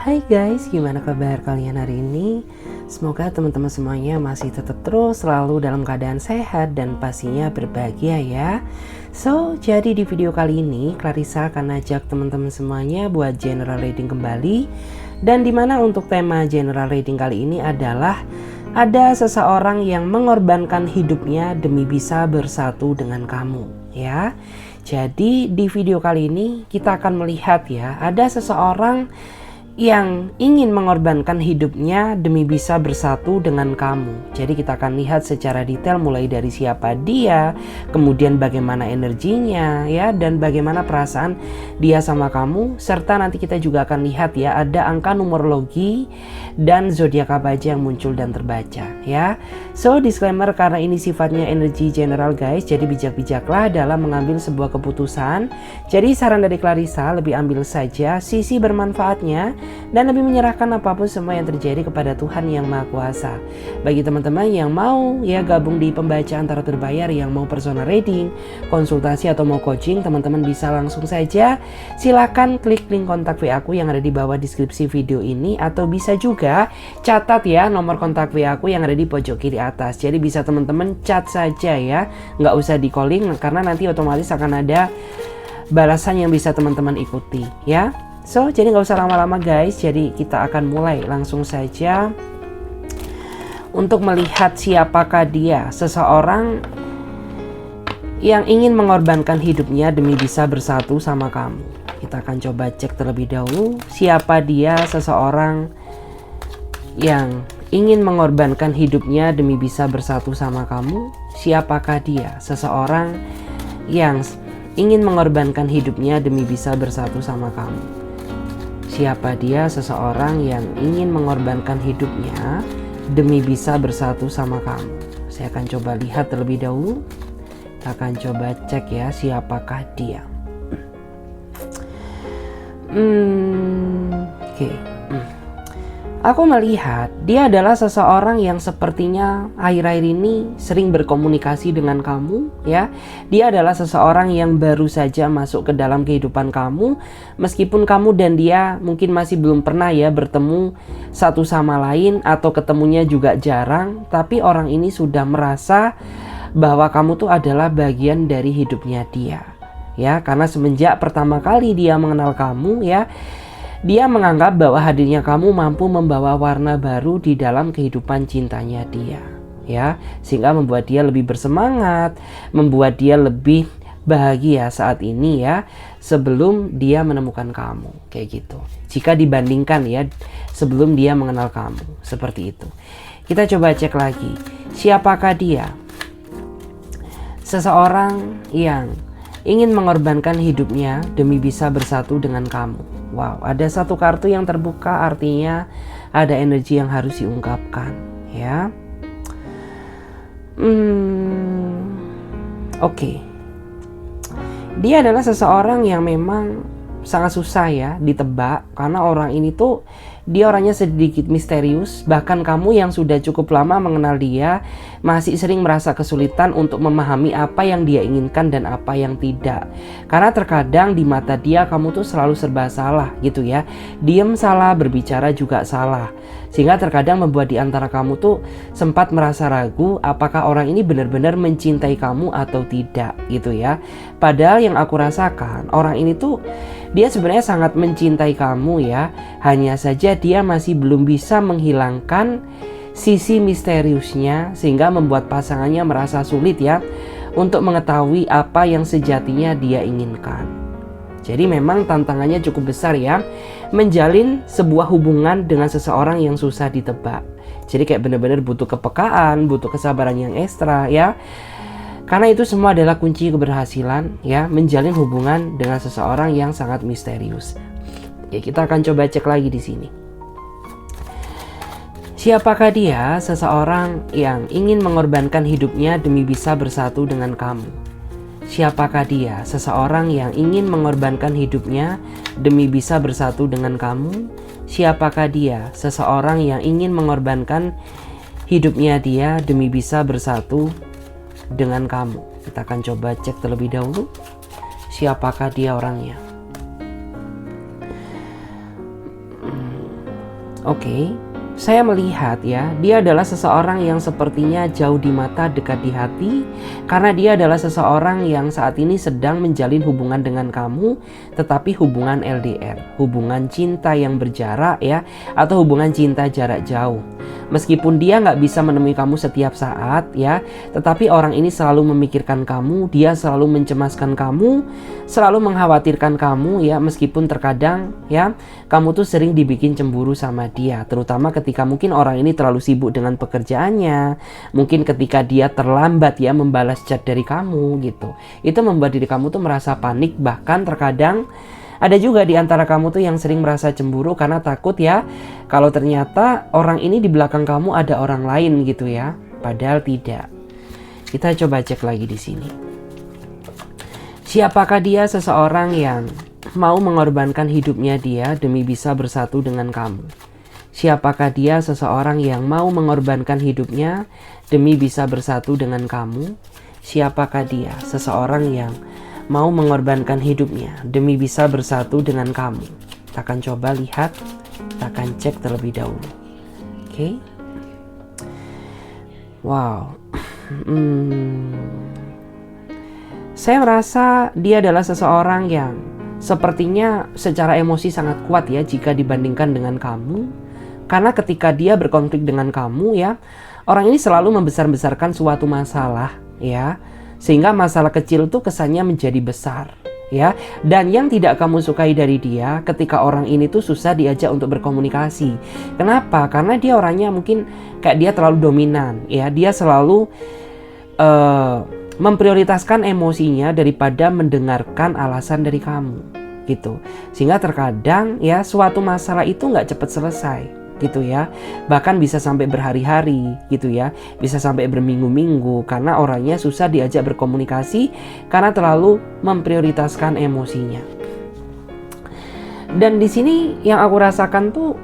Hai guys, gimana kabar kalian hari ini? Semoga teman-teman semuanya masih tetap terus selalu dalam keadaan sehat dan pastinya berbahagia ya. Jadi di video kali ini Clarissa akan ajak teman-teman semuanya buat general reading kembali. Dan dimana untuk tema general reading kali ini adalah ada seseorang yang mengorbankan hidupnya demi bisa bersatu dengan kamu ya. Jadi di video kali ini kita akan melihat ya, ada seseorang yang ingin mengorbankan hidupnya demi bisa bersatu dengan kamu. Jadi kita akan lihat secara detail mulai dari siapa dia, kemudian bagaimana energinya ya, dan bagaimana perasaan dia sama kamu, serta nanti kita juga akan lihat ya, ada angka numerologi dan zodiak apa aja yang muncul dan terbaca ya. Disclaimer, karena ini sifatnya energi general guys, jadi bijak-bijaklah dalam mengambil sebuah keputusan. Jadi saran dari Clarissa, lebih ambil saja sisi bermanfaatnya dan lebih menyerahkan apapun semua yang terjadi kepada Tuhan yang Maha Kuasa. Bagi teman-teman yang mau ya gabung di pembacaan tarot berbayar, yang mau personal reading, konsultasi atau mau coaching, teman-teman bisa langsung saja silakan klik link kontak WA aku yang ada di bawah deskripsi video ini, atau bisa juga catat ya nomor kontak WA aku yang ada di pojok kiri atas. Jadi bisa teman-teman chat saja ya, nggak usah di calling karena nanti otomatis akan ada balasan yang bisa teman-teman ikuti ya. Jadi nggak usah lama-lama guys, jadi kita akan mulai langsung saja untuk melihat siapakah dia, seseorang yang ingin mengorbankan hidupnya demi bisa bersatu sama kamu. Kita akan coba cek terlebih dahulu siapa dia, seseorang yang ingin mengorbankan hidupnya demi bisa bersatu sama kamu. Siapakah dia, seseorang yang ingin mengorbankan hidupnya demi bisa bersatu sama kamu. Siapa dia, seseorang yang ingin mengorbankan hidupnya demi bisa bersatu sama kamu. Saya akan coba lihat terlebih dahulu. Kita akan coba cek ya, siapakah dia. Oke. Aku melihat dia adalah seseorang yang sepertinya akhir-akhir ini sering berkomunikasi dengan kamu ya. Dia adalah seseorang yang baru saja masuk ke dalam kehidupan kamu, meskipun kamu dan dia mungkin masih belum pernah ya bertemu satu sama lain, atau ketemunya juga jarang, tapi orang ini sudah merasa bahwa kamu tuh adalah bagian dari hidupnya dia ya. Karena semenjak pertama kali dia mengenal kamu ya, dia menganggap bahwa hadirnya kamu mampu membawa warna baru di dalam kehidupan cintanya dia ya, sehingga membuat dia lebih bersemangat, membuat dia lebih bahagia saat ini ya, sebelum dia menemukan kamu, kayak gitu. Jika dibandingkan ya sebelum dia mengenal kamu, seperti itu. Kita coba cek lagi, siapakah dia? Seseorang yang ingin mengorbankan hidupnya demi bisa bersatu dengan kamu. Wow, ada satu kartu yang terbuka, artinya ada energi yang harus diungkapkan ya. Oke. Dia adalah seseorang yang memang sangat susah ya ditebak, karena orang ini tuh dia orangnya sedikit misterius. Bahkan kamu yang sudah cukup lama mengenal dia masih sering merasa kesulitan untuk memahami apa yang dia inginkan dan apa yang tidak. Karena terkadang di mata dia kamu tuh selalu serba salah gitu ya. Diam salah, berbicara juga salah. Sehingga terkadang membuat di antara kamu tuh sempat merasa ragu apakah orang ini benar-benar mencintai kamu atau tidak gitu ya. Padahal yang aku rasakan, orang ini tuh dia sebenarnya sangat mencintai kamu ya. Hanya saja dia masih belum bisa menghilangkan sisi misteriusnya, sehingga membuat pasangannya merasa sulit ya untuk mengetahui apa yang sejatinya dia inginkan. Jadi memang tantangannya cukup besar ya, menjalin sebuah hubungan dengan seseorang yang susah ditebak. Jadi kayak benar-benar butuh kepekaan, butuh kesabaran yang ekstra ya. Karena itu semua adalah kunci keberhasilan ya, menjalin hubungan dengan seseorang yang sangat misterius. Ya, kita akan coba cek lagi di sini. Siapakah dia? Seseorang yang ingin mengorbankan hidupnya demi bisa bersatu dengan kamu. Siapakah dia? Seseorang yang ingin mengorbankan hidupnya demi bisa bersatu dengan kamu. Siapakah dia? Seseorang yang ingin mengorbankan hidupnya dia demi bisa bersatu dengan kamu. Kita akan coba cek terlebih dahulu siapakah dia orangnya. Oke, saya melihat ya, dia adalah seseorang yang sepertinya jauh di mata, dekat di hati, karena dia adalah seseorang yang saat ini sedang menjalin hubungan dengan kamu, tetapi hubungan LDR, hubungan cinta yang berjarak ya, atau hubungan cinta jarak jauh. Meskipun dia nggak bisa menemui kamu setiap saat ya, tetapi orang ini selalu memikirkan kamu, dia selalu mencemaskan kamu, selalu mengkhawatirkan kamu ya, meskipun terkadang ya, kamu tuh sering dibikin cemburu sama dia, terutama ketika mungkin orang ini terlalu sibuk dengan pekerjaannya, mungkin ketika dia terlambat ya membalas chat dari kamu gitu. Itu membuat diri kamu tuh merasa panik, bahkan terkadang ada juga di antara kamu tuh yang sering merasa cemburu karena takut ya kalau ternyata orang ini di belakang kamu ada orang lain gitu ya. Padahal tidak. Kita coba cek lagi di sini. Siapakah dia? Seseorang yang mau mengorbankan hidupnya dia demi bisa bersatu dengan kamu. Siapakah dia? Seseorang yang mau mengorbankan hidupnya demi bisa bersatu dengan kamu. Siapakah dia? Seseorang yang mau mengorbankan hidupnya demi bisa bersatu dengan kamu. Kita akan coba lihat, kita akan cek terlebih dahulu. Oke. Wow. Saya merasa dia adalah seseorang yang sepertinya secara emosi sangat kuat ya jika dibandingkan dengan kamu. Karena ketika dia berkonflik dengan kamu ya, orang ini selalu membesar-besarkan suatu masalah ya, sehingga masalah kecil tuh kesannya menjadi besar ya. Dan yang tidak kamu sukai dari dia, ketika orang ini tuh susah diajak untuk berkomunikasi. Kenapa? Karena dia orangnya mungkin kayak dia terlalu dominan ya. Dia selalu memprioritaskan emosinya daripada mendengarkan alasan dari kamu gitu. Sehingga terkadang ya suatu masalah itu nggak cepat selesai gitu ya, bahkan bisa sampai berhari-hari gitu ya, bisa sampai berminggu-minggu karena orangnya susah diajak berkomunikasi karena terlalu memprioritaskan emosinya. Dan di sini yang aku rasakan tuh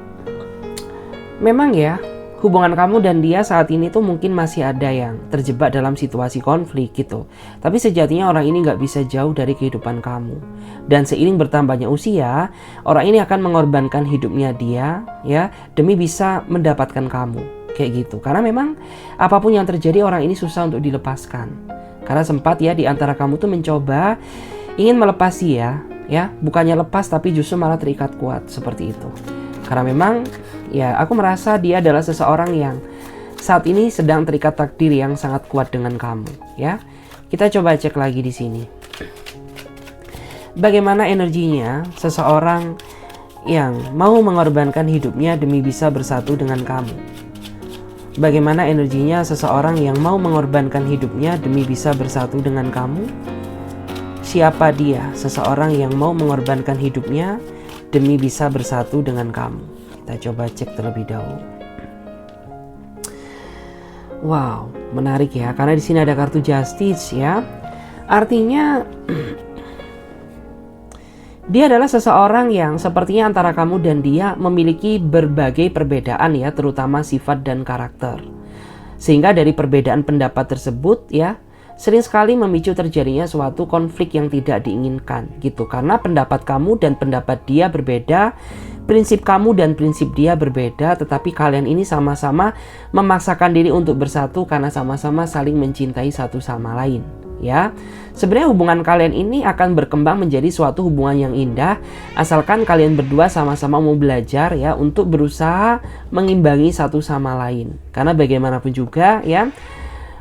memang ya, hubungan kamu dan dia saat ini tuh mungkin masih ada yang terjebak dalam situasi konflik gitu. Tapi sejatinya orang ini nggak bisa jauh dari kehidupan kamu. Dan seiring bertambahnya usia, orang ini akan mengorbankan hidupnya dia ya demi bisa mendapatkan kamu. Kayak gitu. Karena memang apapun yang terjadi orang ini susah untuk dilepaskan. Karena sempat ya di antara kamu tuh mencoba ingin melepas dia ya, bukannya lepas tapi justru malah terikat kuat seperti itu. Karena memang ya aku merasa dia adalah seseorang yang saat ini sedang terikat takdir yang sangat kuat dengan kamu ya. Kita coba cek lagi di sini. Bagaimana energinya seseorang yang mau mengorbankan hidupnya demi bisa bersatu dengan kamu? Bagaimana energinya seseorang yang mau mengorbankan hidupnya demi bisa bersatu dengan kamu? Siapa dia? Seseorang yang mau mengorbankan hidupnya demi bisa bersatu dengan kamu. Kita coba cek terlebih dahulu. Wow, menarik ya, karena di sini ada kartu Justice ya. Artinya dia adalah seseorang yang sepertinya antara kamu dan dia memiliki berbagai perbedaan ya, terutama sifat dan karakter. Sehingga dari perbedaan pendapat tersebut ya, sering sekali memicu terjadinya suatu konflik yang tidak diinginkan gitu. Karena pendapat kamu dan pendapat dia berbeda, prinsip kamu dan prinsip dia berbeda, tetapi kalian ini sama-sama memaksakan diri untuk bersatu karena sama-sama saling mencintai satu sama lain ya. Sebenarnya hubungan kalian ini akan berkembang menjadi suatu hubungan yang indah asalkan kalian berdua sama-sama mau belajar ya untuk berusaha mengimbangi satu sama lain. Karena bagaimanapun juga ya,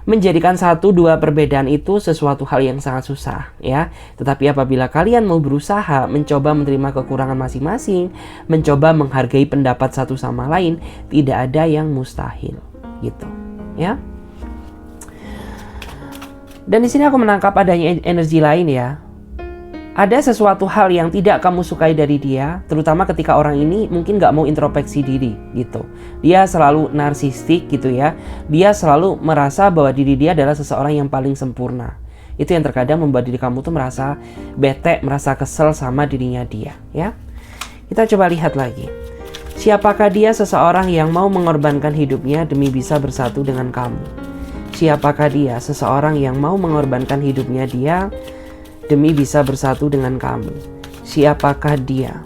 menjadikan satu dua perbedaan itu sesuatu hal yang sangat susah ya. Tetapi apabila kalian mau berusaha mencoba menerima kekurangan masing-masing, mencoba menghargai pendapat satu sama lain, tidak ada yang mustahil gitu ya. Dan di sini aku menangkap adanya energi lain ya. Ada sesuatu hal yang tidak kamu sukai dari dia, terutama ketika orang ini mungkin gak mau introspeksi diri gitu. Dia selalu narsistik gitu ya. Dia selalu merasa bahwa diri dia adalah seseorang yang paling sempurna. Itu yang terkadang membuat diri kamu tuh merasa bete, merasa kesel sama dirinya dia ya. Kita coba lihat lagi. Siapakah dia? Seseorang yang mau mengorbankan hidupnya demi bisa bersatu dengan kamu. Siapakah dia? Seseorang yang mau mengorbankan hidupnya dia demi bisa bersatu dengan kamu. Siapakah dia?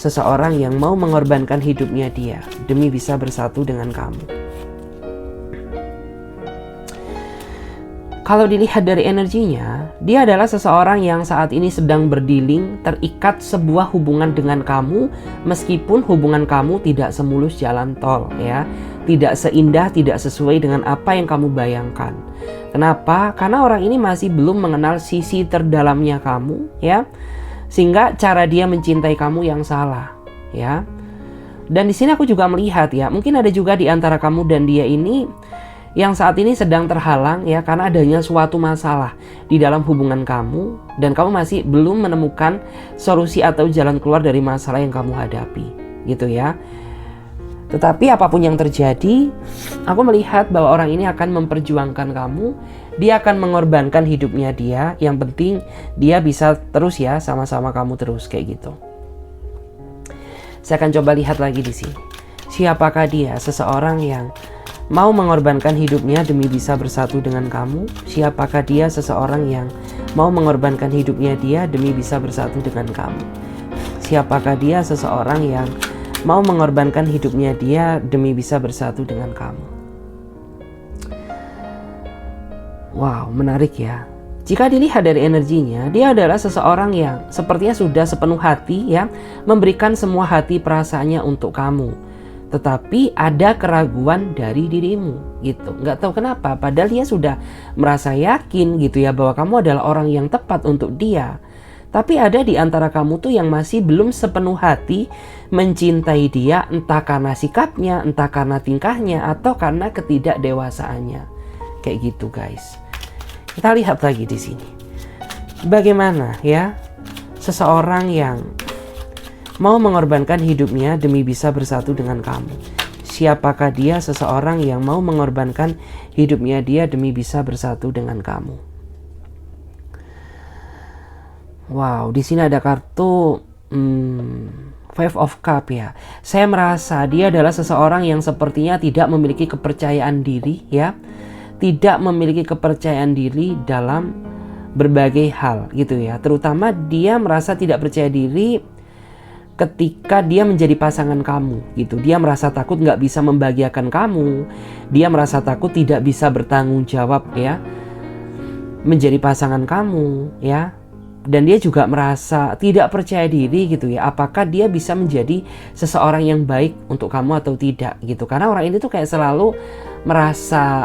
seseorang yang mau mengorbankan hidupnya dia demi bisa bersatu dengan kamu. Kalau dilihat dari energinya, dia adalah seseorang yang saat ini sedang berdiling, terikat sebuah hubungan dengan kamu, meskipun hubungan kamu tidak semulus jalan tol, ya. Tidak seindah, tidak sesuai dengan apa yang kamu bayangkan. Kenapa? Karena orang ini masih belum mengenal sisi terdalamnya kamu, ya. Sehingga cara dia mencintai kamu yang salah, ya. Dan di sini aku juga melihat, ya, mungkin ada juga di antara kamu dan dia ini yang saat ini sedang terhalang, ya, karena adanya suatu masalah di dalam hubungan kamu dan kamu masih belum menemukan solusi atau jalan keluar dari masalah yang kamu hadapi, gitu ya. Tetapi apapun yang terjadi, aku melihat bahwa orang ini akan memperjuangkan kamu. Dia akan mengorbankan hidupnya dia. Yang penting dia bisa terus, ya, sama-sama kamu terus, kayak gitu. Saya akan coba lihat lagi di sini. Siapakah dia? Seseorang yang mau mengorbankan hidupnya demi bisa bersatu dengan kamu. Siapakah dia? Seseorang yang mau mengorbankan hidupnya dia demi bisa bersatu dengan kamu. Siapakah dia? Seseorang yang mau mengorbankan hidupnya dia demi bisa bersatu dengan kamu. Wow, menarik ya. Jika dilihat dari energinya, dia adalah seseorang yang sepertinya sudah sepenuh hati, ya, memberikan semua hati perasaannya untuk kamu. Tetapi ada keraguan dari dirimu, gitu. Nggak tahu kenapa, padahal dia sudah merasa yakin, gitu ya, bahwa kamu adalah orang yang tepat untuk dia. Tapi ada di antara kamu tuh yang masih belum sepenuh hati mencintai dia, entah karena sikapnya, entah karena tingkahnya, atau karena ketidakdewasaannya. Kayak gitu, guys. Kita lihat lagi di sini. Bagaimana, ya, seseorang yang mau mengorbankan hidupnya demi bisa bersatu dengan kamu. Siapakah dia? Seseorang yang mau mengorbankan hidupnya dia demi bisa bersatu dengan kamu. Wow, di sini ada kartu Five of Cup, ya. Saya merasa dia adalah seseorang yang sepertinya tidak memiliki kepercayaan diri, ya. Tidak memiliki kepercayaan diri dalam berbagai hal, gitu ya. Terutama dia merasa tidak percaya diri ketika dia menjadi pasangan kamu, gitu. Dia merasa takut nggak bisa membahagiakan kamu. Dia merasa takut tidak bisa bertanggung jawab, ya, menjadi pasangan kamu, ya. Dan dia juga merasa tidak percaya diri, gitu ya. Apakah dia bisa menjadi seseorang yang baik untuk kamu atau tidak, gitu. Karena orang ini tuh kayak selalu merasa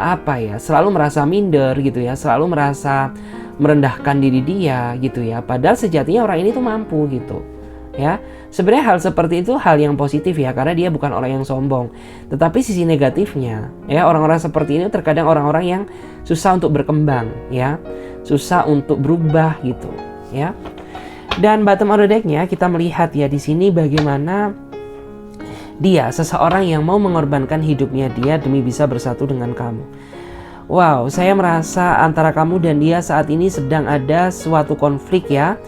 selalu merasa minder, gitu ya. Selalu merasa merendahkan diri dia, gitu ya. Padahal sejatinya orang ini tuh mampu, gitu. Ya, sebenarnya hal seperti itu hal yang positif, ya, karena dia bukan orang yang sombong. Tetapi sisi negatifnya, ya, orang-orang seperti ini terkadang orang-orang yang susah untuk berkembang, ya, susah untuk berubah, gitu, ya. Dan bottom of the deck-nya kita melihat, ya, di sini bagaimana dia seseorang yang mau mengorbankan hidupnya dia demi bisa bersatu dengan kamu. Wow, saya merasa antara kamu dan dia saat ini sedang ada suatu konflik, ya.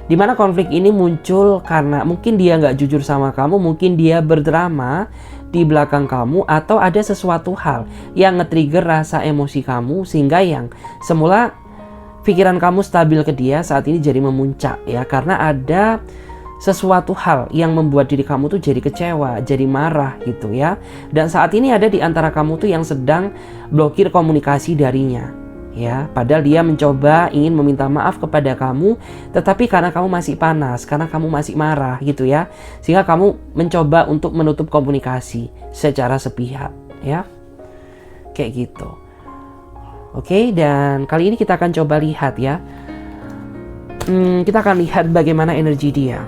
Dimana konflik ini muncul karena mungkin dia nggak jujur sama kamu, mungkin dia berdrama di belakang kamu, atau ada sesuatu hal yang nge-trigger rasa emosi kamu sehingga yang semula pikiran kamu stabil ke dia saat ini jadi memuncak, ya, karena ada sesuatu hal yang membuat diri kamu tuh jadi kecewa, jadi marah, gitu ya. Dan saat ini ada di antara kamu tuh yang sedang blokir komunikasi darinya, ya. Padahal dia mencoba ingin meminta maaf kepada kamu, tetapi karena kamu masih panas, karena kamu masih marah, gitu ya, sehingga kamu mencoba untuk menutup komunikasi secara sepihak, ya. Kayak gitu. Oke, dan kali ini kita akan coba lihat, ya. Kita akan lihat bagaimana energi dia.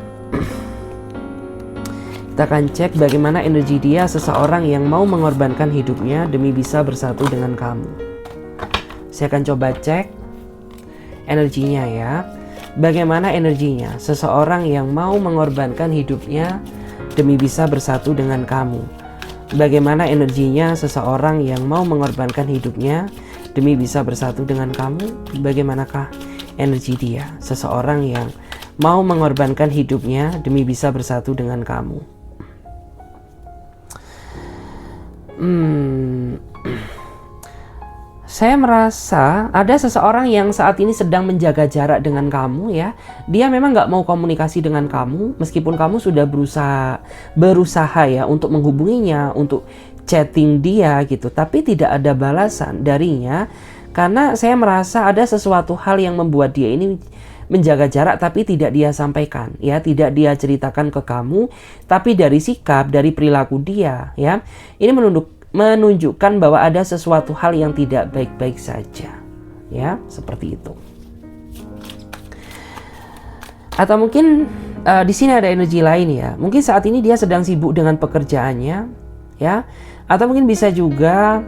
Kita akan cek bagaimana energi dia, seseorang yang mau mengorbankan hidupnya demi bisa bersatu dengan kamu. Saya akan coba cek energinya, ya. Bagaimana energinya seseorang yang mau mengorbankan hidupnya demi bisa bersatu dengan kamu. Bagaimana energinya seseorang yang mau mengorbankan hidupnya demi bisa bersatu dengan kamu. Bagaimanakah energi dia, seseorang yang mau mengorbankan hidupnya demi bisa bersatu dengan kamu. Saya merasa ada seseorang yang saat ini sedang menjaga jarak dengan kamu ya. Dia memang nggak mau komunikasi dengan kamu, meskipun kamu sudah berusaha ya untuk menghubunginya, untuk chatting dia gitu. Tapi tidak ada balasan darinya, karena saya merasa ada sesuatu hal yang membuat dia ini menjaga jarak tapi tidak dia sampaikan ya, tidak dia ceritakan ke kamu, tapi dari sikap, dari perilaku dia ya. Ini menunjukkan bahwa ada sesuatu hal yang tidak baik-baik saja ya, seperti itu. Atau mungkin di sini ada energi lain ya. Mungkin saat ini dia sedang sibuk dengan pekerjaannya ya. Atau mungkin bisa juga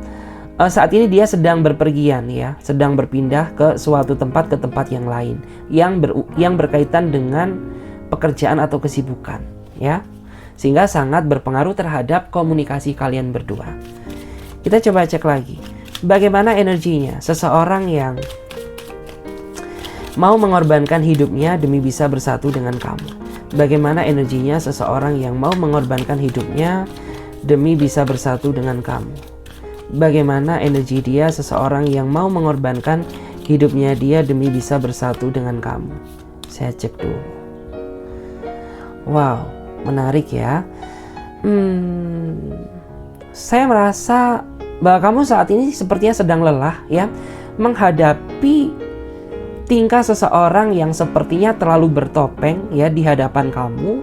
saat ini dia sedang berpergian ya, sedang berpindah ke suatu tempat, ke tempat yang lain yang berkaitan dengan pekerjaan atau kesibukan ya. Sehingga sangat berpengaruh terhadap komunikasi kalian berdua. Kita coba cek lagi. Bagaimana energinya seseorang yang mau mengorbankan hidupnya demi bisa bersatu dengan kamu? Bagaimana energinya seseorang yang mau mengorbankan hidupnya demi bisa bersatu dengan kamu? Bagaimana energi dia seseorang yang mau mengorbankan hidupnya dia demi bisa bersatu dengan kamu? Saya cek dulu. Wow, menarik ya. Saya merasa bahwa kamu saat ini sepertinya sedang lelah ya, menghadapi tingkah seseorang yang sepertinya terlalu bertopeng ya di hadapan kamu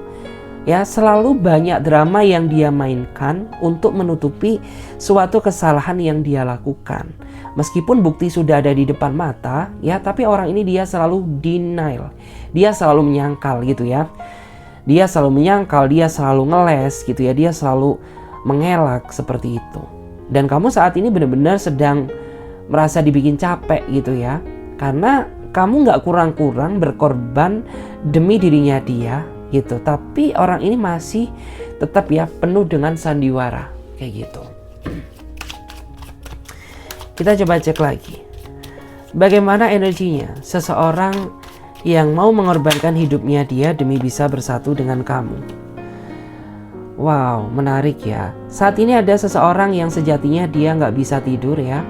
ya. Selalu banyak drama yang dia mainkan untuk menutupi suatu kesalahan yang dia lakukan. Meskipun bukti sudah ada di depan mata ya, tapi orang ini dia selalu denial, dia selalu menyangkal gitu ya. Dia selalu menyangkal, dia selalu ngeles gitu ya, dia selalu mengelak seperti itu. Dan kamu saat ini benar-benar sedang merasa dibikin capek gitu ya, karena kamu nggak kurang-kurang berkorban demi dirinya dia gitu. Tapi orang ini masih tetap ya penuh dengan sandiwara kayak gitu. Kita coba cek lagi. Bagaimana energinya seseorang yang mau mengorbankan hidupnya dia demi bisa bersatu dengan kamu? Wow, menarik ya. Saat ini ada seseorang yang sejatinya dia nggak bisa tidur ya.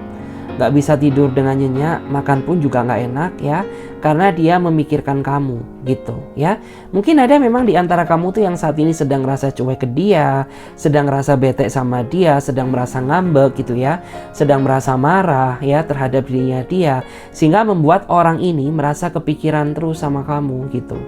Nggak bisa tidur dengan nyenyak, makan pun juga nggak enak ya. Karena dia memikirkan kamu gitu ya. Mungkin ada memang di antara kamu tuh yang saat ini sedang rasa cuek ke dia, sedang rasa bete sama dia, sedang merasa ngambek gitu ya, sedang merasa marah ya terhadap dirinya dia. Sehingga membuat orang ini merasa kepikiran terus sama kamu gitu.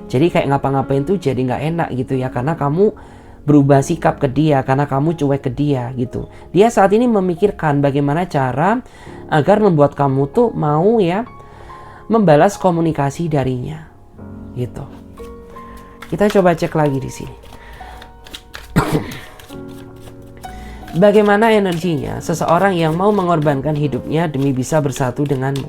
Jadi kayak ngapa-ngapain tuh jadi nggak enak gitu ya, karena kamu berubah sikap ke dia, karena kamu cuek ke dia gitu. Dia saat ini memikirkan bagaimana cara agar membuat kamu tuh mau ya membalas komunikasi darinya gitu. Kita coba cek lagi di sini. Bagaimana energinya seseorang yang mau mengorbankan hidupnya demi bisa bersatu denganmu?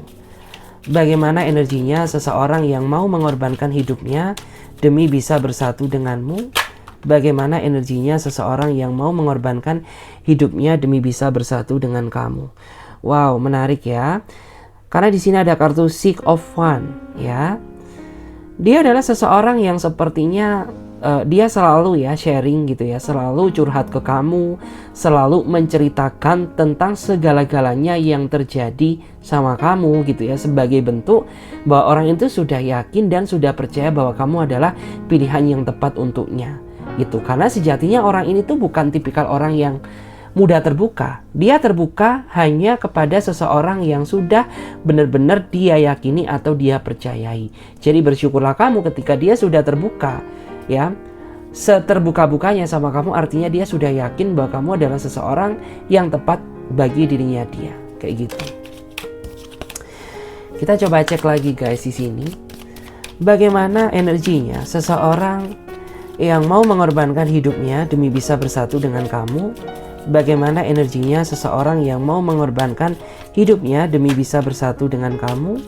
Bagaimana energinya seseorang yang mau mengorbankan hidupnya demi bisa bersatu denganmu? Bagaimana energinya seseorang yang mau mengorbankan hidupnya demi bisa bersatu dengan kamu? Wow, menarik ya. Karena di sini ada kartu Six of Wands ya. Dia adalah seseorang yang sepertinya dia selalu ya sharing gitu ya, selalu curhat ke kamu, selalu menceritakan tentang segala-galanya yang terjadi sama kamu gitu ya, sebagai bentuk bahwa orang itu sudah yakin dan sudah percaya bahwa kamu adalah pilihan yang tepat untuknya gitu. Karena sejatinya orang ini tuh bukan tipikal orang yang mudah terbuka. Dia terbuka hanya kepada seseorang yang sudah benar-benar dia yakini atau dia percayai. Jadi bersyukurlah kamu ketika dia sudah terbuka ya. Seterbuka-bukanya sama kamu, artinya dia sudah yakin bahwa kamu adalah seseorang yang tepat bagi dirinya dia. Kayak gitu. Kita coba cek lagi guys di sini. Bagaimana energinya seseorang yang mau mengorbankan hidupnya demi bisa bersatu dengan kamu? Bagaimana energinya seseorang yang mau mengorbankan hidupnya demi bisa bersatu dengan kamu?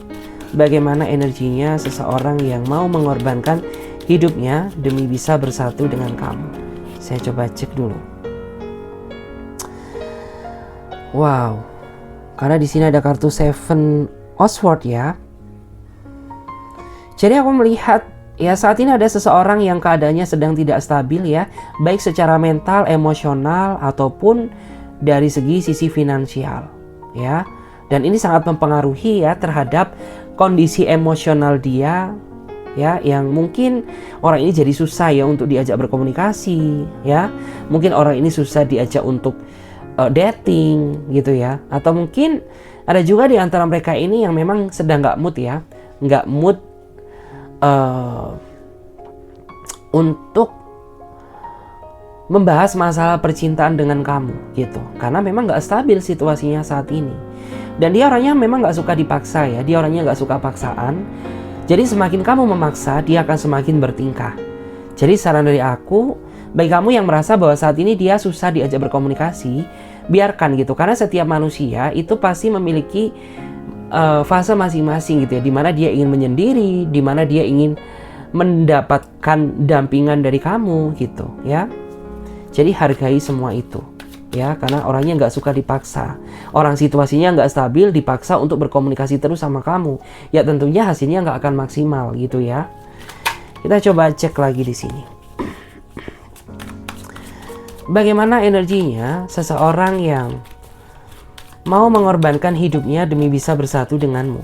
Bagaimana energinya seseorang yang mau mengorbankan hidupnya demi bisa bersatu dengan kamu? Saya coba cek dulu. Wow, karena di sini ada kartu Seven of Swords ya. Jadi aku melihat ya saat ini ada seseorang yang keadaannya sedang tidak stabil ya, baik secara mental, emosional, ataupun dari segi sisi finansial ya. Dan ini sangat mempengaruhi ya terhadap kondisi emosional dia ya, yang mungkin orang ini jadi susah ya untuk diajak berkomunikasi ya. Mungkin orang ini susah diajak untuk dating gitu ya. Atau mungkin ada juga di antara mereka ini yang memang sedang nggak mood ya, nggak mood untuk membahas masalah percintaan dengan kamu gitu, karena memang nggak stabil situasinya saat ini. Dan dia orangnya memang nggak suka dipaksa ya, dia orangnya nggak suka paksaan. Jadi semakin kamu memaksa, dia akan semakin bertingkah. Jadi saran dari aku, bagi kamu yang merasa bahwa saat ini dia susah diajak berkomunikasi, biarkan gitu, karena setiap manusia itu pasti memiliki fase masing-masing gitu ya, dimana dia ingin menyendiri, dimana dia ingin mendapatkan dampingan dari kamu gitu ya. Jadi hargai semua itu ya, karena orangnya nggak suka dipaksa. Orang situasinya nggak stabil, dipaksa untuk berkomunikasi terus sama kamu, ya tentunya hasilnya nggak akan maksimal gitu ya. Kita coba cek lagi di sini. Bagaimana energinya seseorang yang mau mengorbankan hidupnya demi bisa bersatu denganmu?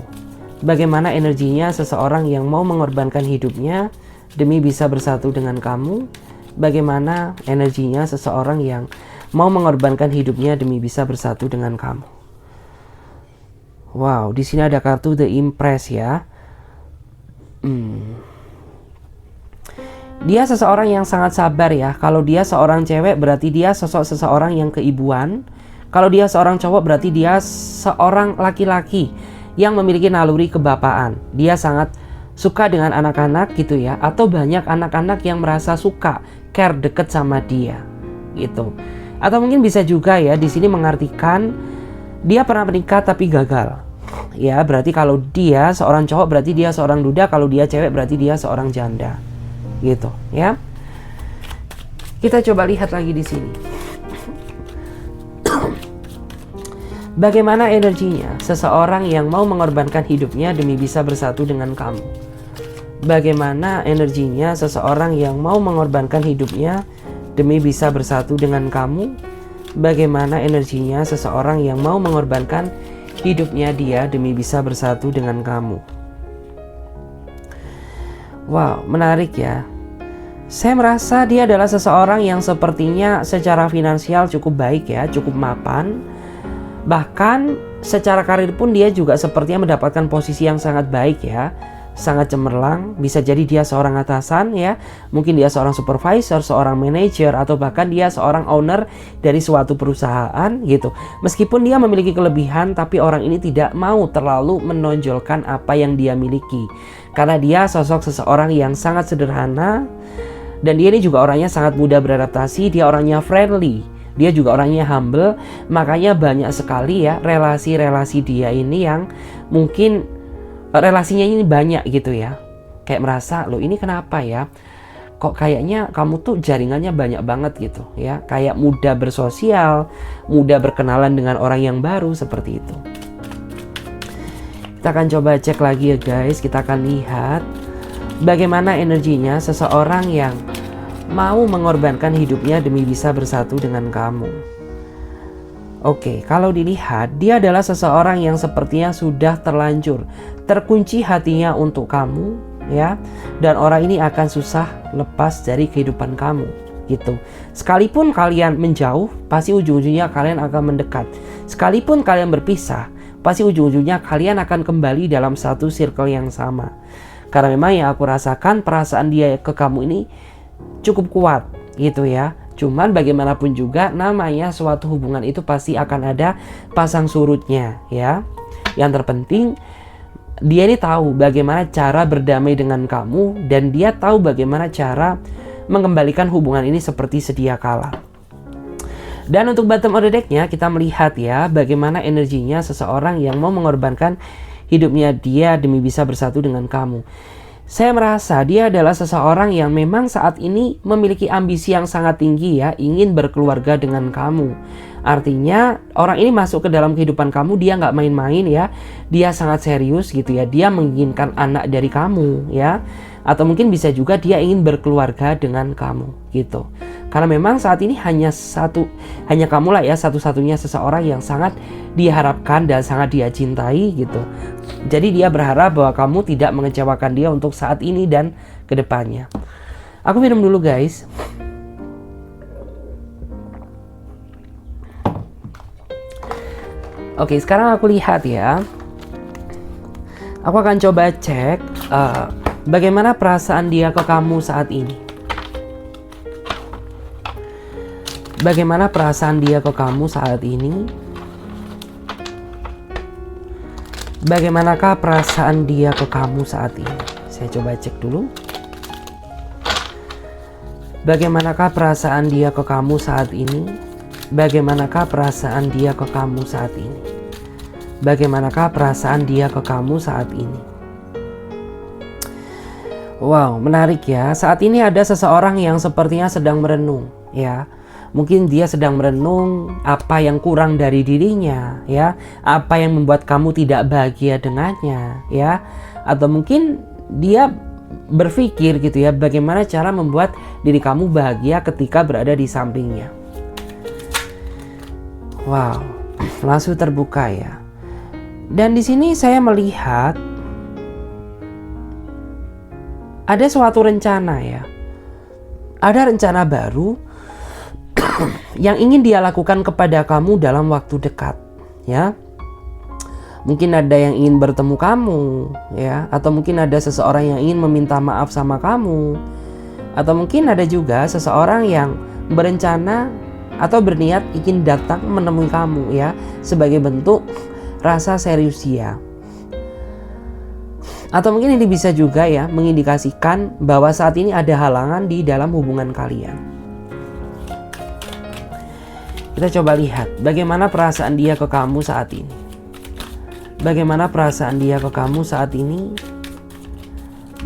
Bagaimana energinya seseorang yang mau mengorbankan hidupnya demi bisa bersatu dengan kamu? Bagaimana energinya seseorang yang mau mengorbankan hidupnya demi bisa bersatu dengan kamu? Wow, di sini ada kartu The Empress ya. Dia seseorang yang sangat sabar ya. Kalau dia seorang cewek berarti dia sosok seseorang yang keibuan. Kalau dia seorang cowok berarti dia seorang laki-laki yang memiliki naluri kebapaan. Dia sangat suka dengan anak-anak gitu ya, atau banyak anak-anak yang merasa suka, care, deket sama dia gitu. Atau mungkin bisa juga ya di sini mengartikan dia pernah menikah tapi gagal. Ya, berarti kalau dia seorang cowok berarti dia seorang duda, kalau dia cewek berarti dia seorang janda. Gitu, ya. Kita coba lihat lagi di sini. Bagaimana energinya seseorang yang mau mengorbankan hidupnya demi bisa bersatu dengan kamu? Bagaimana energinya seseorang yang mau mengorbankan hidupnya demi bisa bersatu dengan kamu? Bagaimana energinya seseorang yang mau mengorbankan hidupnya dia demi bisa bersatu dengan kamu? Wow, menarik ya. Saya merasa dia adalah seseorang yang sepertinya secara finansial cukup baik ya, cukup mapan. Bahkan secara karir pun dia juga sepertinya mendapatkan posisi yang sangat baik ya, sangat cemerlang. Bisa jadi dia seorang atasan ya, mungkin dia seorang supervisor, seorang manajer, atau bahkan dia seorang owner dari suatu perusahaan gitu. Meskipun dia memiliki kelebihan, tapi orang ini tidak mau terlalu menonjolkan apa yang dia miliki, karena dia sosok seseorang yang sangat sederhana. Dan dia ini juga orangnya sangat mudah beradaptasi, dia orangnya friendly, dia juga orangnya humble. Makanya banyak sekali ya relasi-relasi dia ini yang mungkin relasinya ini banyak gitu ya. Kayak merasa, loh ini kenapa ya, kok kayaknya kamu tuh jaringannya banyak banget gitu ya. Kayak mudah bersosial, mudah berkenalan dengan orang yang baru, seperti itu. Kita akan coba cek lagi ya guys. Kita akan lihat bagaimana energinya seseorang yang mau mengorbankan hidupnya demi bisa bersatu dengan kamu. Oke, kalau dilihat dia adalah seseorang yang sepertinya sudah terlanjur terkunci hatinya untuk kamu ya, dan orang ini akan susah lepas dari kehidupan kamu gitu. Sekalipun kalian menjauh, pasti ujung-ujungnya kalian akan mendekat. Sekalipun kalian berpisah, pasti ujung-ujungnya kalian akan kembali dalam satu circle yang sama. Karena memang yang aku rasakan, perasaan dia ke kamu ini cukup kuat gitu ya. Cuman bagaimanapun juga namanya suatu hubungan itu pasti akan ada pasang surutnya ya. Yang terpenting dia ini tahu bagaimana cara berdamai dengan kamu, dan dia tahu bagaimana cara mengembalikan hubungan ini seperti sedia kala. Dan untuk bottom of the deck-nya kita melihat ya bagaimana energinya seseorang yang mau mengorbankan hidupnya dia demi bisa bersatu dengan kamu. Saya merasa dia adalah seseorang yang memang saat ini memiliki ambisi yang sangat tinggi ya, ingin berkeluarga dengan kamu. Artinya orang ini masuk ke dalam kehidupan kamu, dia nggak main-main ya, dia sangat serius gitu ya, dia menginginkan anak dari kamu ya, atau mungkin bisa juga dia ingin berkeluarga dengan kamu gitu. Karena memang saat ini hanya kamulah ya satu-satunya seseorang yang sangat dia harapkan dan sangat dia cintai gitu. Jadi dia berharap bahwa kamu tidak mengecewakan dia untuk saat ini dan kedepannya. Aku minum dulu guys. Oke, sekarang aku lihat ya. Aku akan coba cek bagaimana perasaan dia ke kamu saat ini. Bagaimana perasaan dia ke kamu saat ini? Bagaimanakah perasaan dia ke kamu saat ini? Saya coba cek dulu. Bagaimanakah perasaan dia ke kamu saat ini? Bagaimanakah perasaan dia ke kamu saat ini? Bagaimanakah perasaan dia ke kamu saat ini? Wow, menarik ya. Saat ini ada seseorang yang sepertinya sedang merenung ya. Mungkin dia sedang merenung apa yang kurang dari dirinya ya, apa yang membuat kamu tidak bahagia dengannya ya, atau mungkin dia berpikir gitu ya, bagaimana cara membuat diri kamu bahagia ketika berada di sampingnya. Wow, langsung terbuka ya. Dan di sini saya melihat ada suatu rencana ya, ada rencana baru yang ingin dia lakukan kepada kamu dalam waktu dekat ya. Mungkin ada yang ingin bertemu kamu ya, atau mungkin ada seseorang yang ingin meminta maaf sama kamu, atau mungkin ada juga seseorang yang berencana atau berniat ingin datang menemui kamu ya, sebagai bentuk rasa serius dia. Atau mungkin ini bisa juga ya mengindikasikan bahwa saat ini ada halangan di dalam hubungan kalian. Kita coba lihat bagaimana perasaan dia ke kamu saat ini. Bagaimana perasaan dia ke kamu saat ini?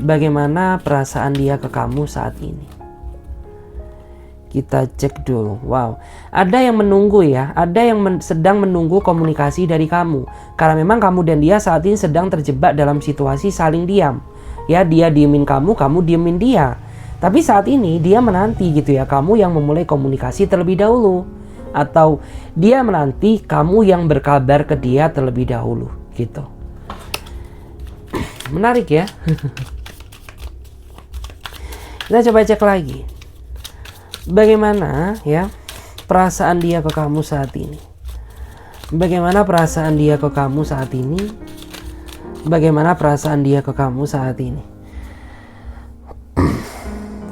Bagaimana perasaan dia ke kamu saat ini? Kita cek dulu. Wow, ada yang menunggu ya, ada yang sedang menunggu komunikasi dari kamu. Karena memang kamu dan dia saat ini sedang terjebak dalam situasi saling diam. Ya, dia diemin kamu, kamu diemin dia. Tapi saat ini dia menanti gitu ya, kamu yang memulai komunikasi terlebih dahulu. Atau dia menanti kamu yang berkabar ke dia terlebih dahulu gitu. Menarik ya. Kita coba cek lagi. Bagaimana ya perasaan dia ke kamu saat ini? Bagaimana perasaan dia ke kamu saat ini? Bagaimana perasaan dia ke kamu saat ini?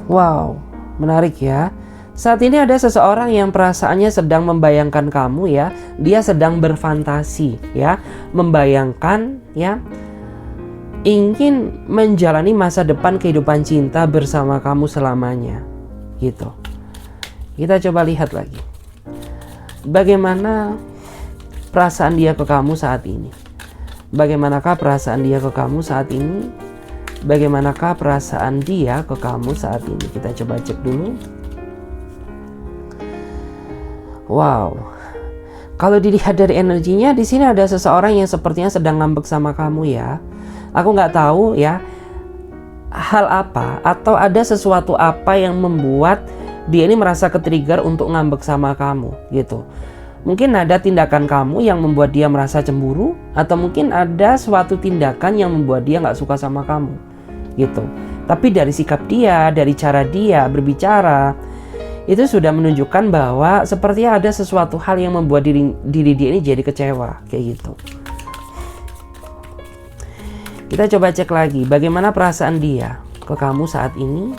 Wow, menarik ya. Saat ini ada seseorang yang perasaannya sedang membayangkan kamu ya. Dia sedang berfantasi ya, membayangkan ya, ingin menjalani masa depan kehidupan cinta bersama kamu selamanya gitu. Kita coba lihat lagi. Bagaimana perasaan dia ke kamu saat ini? Bagaimanakah perasaan dia ke kamu saat ini? Bagaimanakah perasaan dia ke kamu saat ini? Kita coba cek dulu. Wow, kalau dilihat dari energinya, di sini ada seseorang yang sepertinya sedang ngambek sama kamu ya. Aku nggak tahu ya hal apa atau ada sesuatu apa yang membuat dia ini merasa ke-trigger untuk ngambek sama kamu gitu. Mungkin ada tindakan kamu yang membuat dia merasa cemburu, atau mungkin ada suatu tindakan yang membuat dia nggak suka sama kamu gitu. Tapi dari sikap dia, dari cara dia berbicara, itu sudah menunjukkan bahwa sepertinya ada sesuatu hal yang membuat diri dia ini jadi kecewa kayak gitu. Kita coba cek lagi bagaimana perasaan dia ke kamu saat ini.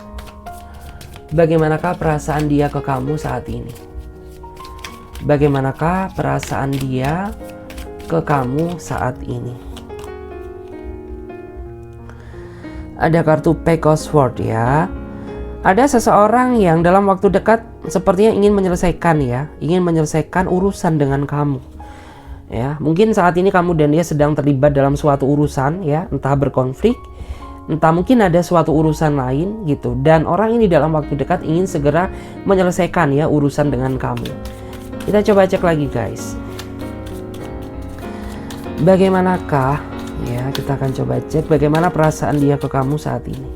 Bagaimanakah perasaan dia ke kamu saat ini? Bagaimanakah perasaan dia ke kamu saat ini? Ada kartu Page of Swords ya. Ada seseorang yang dalam waktu dekat sepertinya ingin menyelesaikan urusan dengan kamu. Ya, mungkin saat ini kamu dan dia sedang terlibat dalam suatu urusan ya, entah berkonflik, entah mungkin ada suatu urusan lain gitu. Dan orang ini dalam waktu dekat ingin segera menyelesaikan ya urusan dengan kamu. Kita coba cek lagi guys. Bagaimanakah, ya kita akan coba cek bagaimana perasaan dia ke kamu saat ini.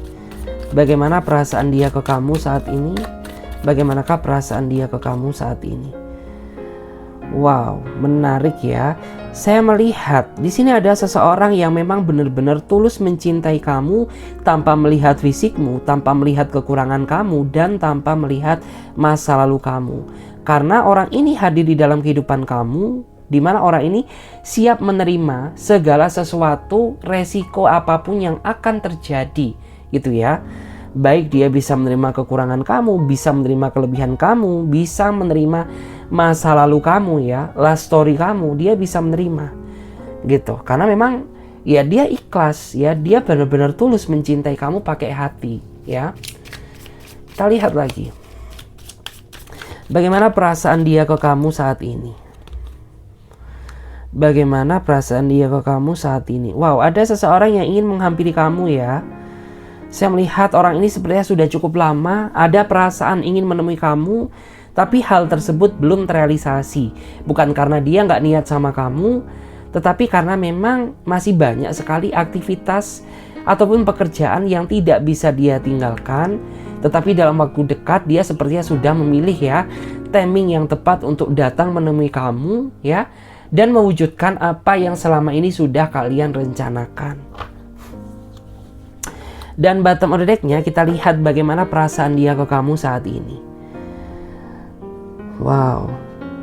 Bagaimana perasaan dia ke kamu saat ini? Bagaimanakah perasaan dia ke kamu saat ini? Wow, menarik ya. Saya melihat di sini ada seseorang yang memang benar-benar tulus mencintai kamu tanpa melihat fisikmu, tanpa melihat kekurangan kamu, dan tanpa melihat masa lalu kamu. Karena orang ini hadir di dalam kehidupan kamu, di mana orang ini siap menerima segala sesuatu, resiko apapun yang akan terjadi, gitu ya. Baik dia bisa menerima kekurangan kamu, bisa menerima kelebihan kamu, bisa menerima masa lalu kamu ya, last story kamu, dia bisa menerima gitu. Karena memang ya dia ikhlas ya, dia benar-benar tulus mencintai kamu pakai hati ya. Kita lihat lagi. Bagaimana perasaan dia ke kamu saat ini? Bagaimana perasaan dia ke kamu saat ini? Wow, ada seseorang yang ingin menghampiri kamu ya. Saya melihat orang ini sepertinya sudah cukup lama ada perasaan ingin menemui kamu, tapi hal tersebut belum terrealisasi. Bukan karena dia nggak niat sama kamu, tetapi karena memang masih banyak sekali aktivitas ataupun pekerjaan yang tidak bisa dia tinggalkan. Tetapi dalam waktu dekat dia sepertinya sudah memilih ya timing yang tepat untuk datang menemui kamu ya, dan mewujudkan apa yang selama ini sudah kalian rencanakan. Dan bottom of the deck-nya kita lihat bagaimana perasaan dia ke kamu saat ini. Wow,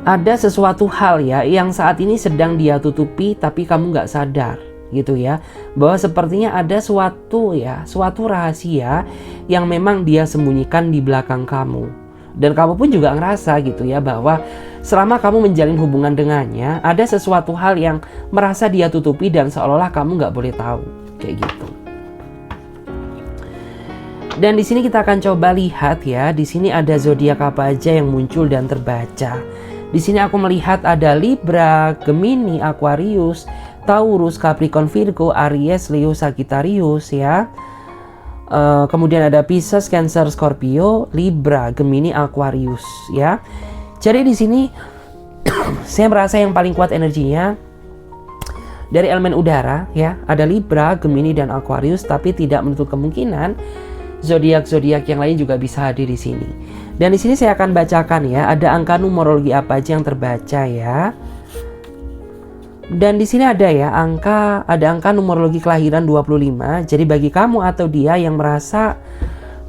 ada sesuatu hal ya yang saat ini sedang dia tutupi tapi kamu nggak sadar gitu ya, bahwa sepertinya ada suatu rahasia yang memang dia sembunyikan di belakang kamu. Dan kamu pun juga ngerasa gitu ya, bahwa selama kamu menjalin hubungan dengannya ada sesuatu hal yang merasa dia tutupi dan seolah-olah kamu nggak boleh tahu kayak gitu. Dan di sini kita akan coba lihat ya, di sini ada zodiak apa aja yang muncul dan terbaca. Di sini aku melihat ada Libra, Gemini, Aquarius, Taurus, Capricorn, Virgo, Aries, Leo, Sagittarius ya. Kemudian ada Pisces, Cancer, Scorpio, Libra, Gemini, Aquarius ya. Jadi di sini saya merasa yang paling kuat energinya dari elemen udara ya. Ada Libra, Gemini, dan Aquarius, tapi tidak menutup kemungkinan zodiak-zodiak yang lain juga bisa hadir di sini. Dan di sini saya akan bacakan ya, ada angka numerologi apa aja yang terbaca ya. Dan di sini ada ya angka numerologi kelahiran 25. Jadi bagi kamu atau dia yang merasa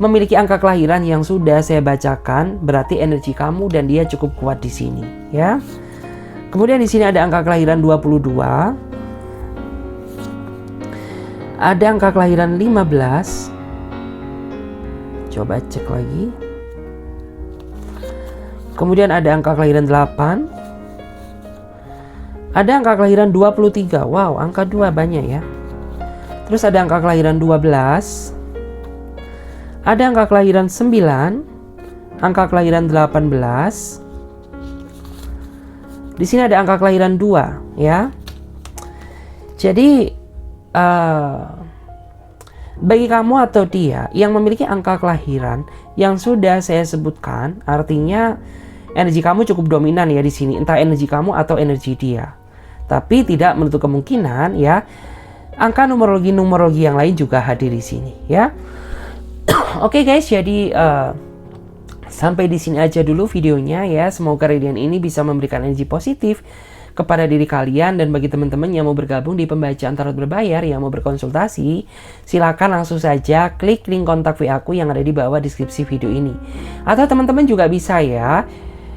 memiliki angka kelahiran yang sudah saya bacakan, berarti energi kamu dan dia cukup kuat di sini ya. Kemudian di sini ada angka kelahiran 22. Ada angka kelahiran 15. Coba cek lagi. Kemudian ada angka kelahiran 8. Ada angka kelahiran 23. Wow, angka 2 banyak ya. Terus ada angka kelahiran 12. Ada angka kelahiran 9. Angka kelahiran 18. Di sini ada angka kelahiran 2 ya. Jadi bagi kamu atau dia yang memiliki angka kelahiran yang sudah saya sebutkan, artinya energi kamu cukup dominan ya di sini, entah energi kamu atau energi dia. Tapi tidak menutup kemungkinan ya angka numerologi yang lain juga hadir di sini ya. Oke guys, jadi sampai di sini aja dulu videonya ya. Semoga radian ini bisa memberikan energi positif kepada diri kalian, dan bagi teman-teman yang mau bergabung di pembacaan tarot berbayar, yang mau berkonsultasi, silakan langsung saja klik link kontak WA aku yang ada di bawah deskripsi video ini. Atau teman-teman juga bisa ya,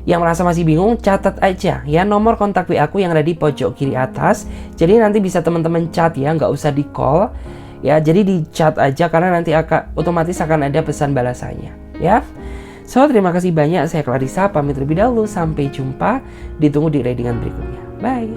yang merasa masih bingung, catat aja ya nomor kontak WA aku yang ada di pojok kiri atas. Jadi nanti bisa teman-teman chat ya, nggak usah di call ya. Jadi di chat aja karena nanti otomatis akan ada pesan balasannya ya. So, terima kasih banyak. Saya Clarissa pamit terlebih dahulu. Sampai jumpa. Ditunggu di readingan berikutnya. Bye.